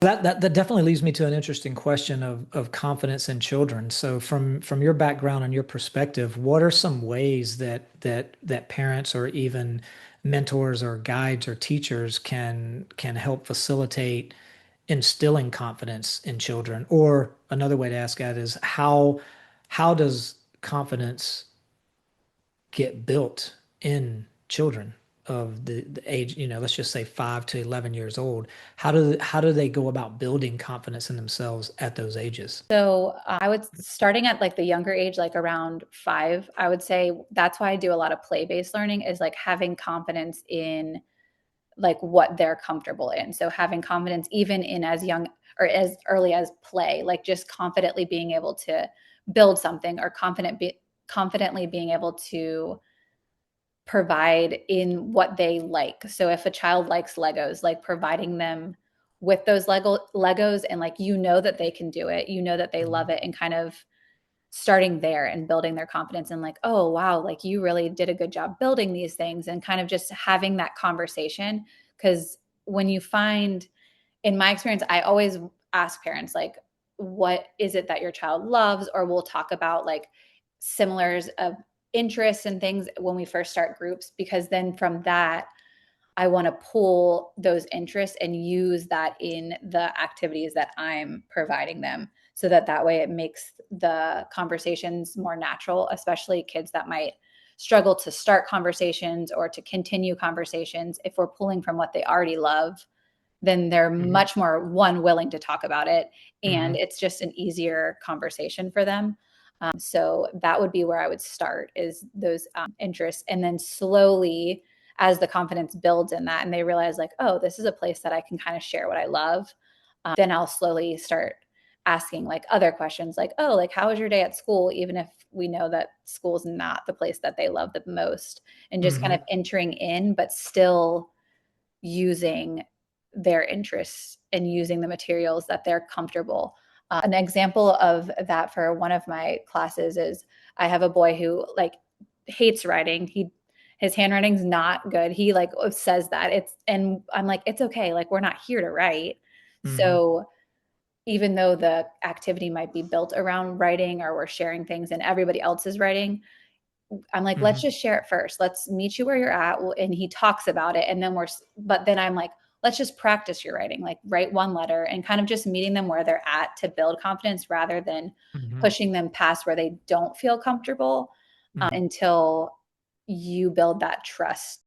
That definitely leads me to an interesting question of confidence in children. So from your background and your perspective, what are some ways that parents or even mentors or guides or teachers can help facilitate instilling confidence in children? Or another way to ask that is how does confidence get built in children of the age, let's just say 5 to 11 years old. How do they go about building confidence in themselves at those ages? So I would starting at like the younger age, like around 5, I would say that's why I do a lot of play-based learning is like having confidence in like what they're comfortable in. So having confidence even in as young or as early as play, like just confidently being able to build something or confidently being able to provide in what they like. So if a child likes Legos, like providing them with those Legos and like that they can do it, that they love Mhm. it and kind of starting there and building their confidence and like, oh wow, like you really did a good job building these things and kind of just having that conversation. Because when you find, in my experience, I always ask parents like, what is it that your child loves? Or we'll talk about like similars of interests and things when we first start groups, because then from that I want to pull those interests and use that in the activities that I'm providing them so that way it makes the conversations more natural, especially kids that might struggle to start conversations or to continue conversations. If we're pulling from what they already love, then they're Mhm. much more willing to talk about it, and Mhm. it's just an easier conversation for them. So that would be where I would start, is those interests, and then slowly as the confidence builds in that and they realize like, oh, this is a place that I can kind of share what I love, then I'll slowly start asking like other questions like, oh, like how was your day at school, even if we know that school's not the place that they love the most, and just kind of Mhm. entering in but still using their interests and using the materials that they're comfortable. An example of that for one of my classes is I have a boy who like hates writing. His handwriting's not good. He like says that it's, and I'm like, it's okay. Like we're not here to write. Mhm. So even though the activity might be built around writing or we're sharing things and everybody else is writing, I'm like, let's Mhm. just share it first. Let's meet you where you're at. And he talks about it. And then but then I'm like, let's just practice your writing, like write one letter and kind of just meeting them where they're at to build confidence rather than Mhm. pushing them past where they don't feel comfortable, Mhm. until you build that trust